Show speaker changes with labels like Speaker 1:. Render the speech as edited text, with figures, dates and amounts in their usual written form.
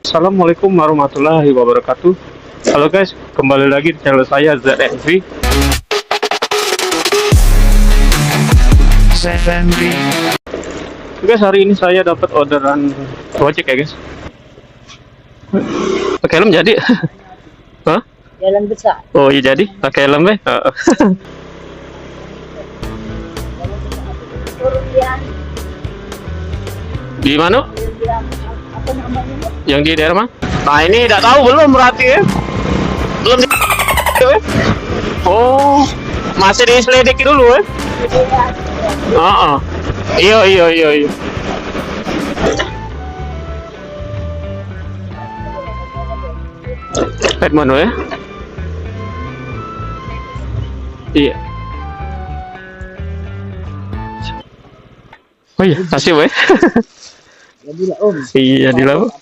Speaker 1: Assalamualaikum warahmatullahi wabarakatuh. Halo guys, kembali lagi di channel saya ZNV. Guys, hari ini saya dapat orderan Gojek ya guys. Pakai helm jadi? Hah?
Speaker 2: Jalan besar.
Speaker 1: Oh iya jadi, pakai helm deh.
Speaker 2: Turun yang
Speaker 1: Di mana?
Speaker 2: apa namanya?
Speaker 1: Yang di daerah mana? Nah ini tidak tahu belum berarti ya? Belum di... Oh, masih diselidiki dulu ya? Iya. Pet mana ya? Iya. Oh iya, kasih weh.
Speaker 2: Jadilah om.
Speaker 1: Iya, di laut.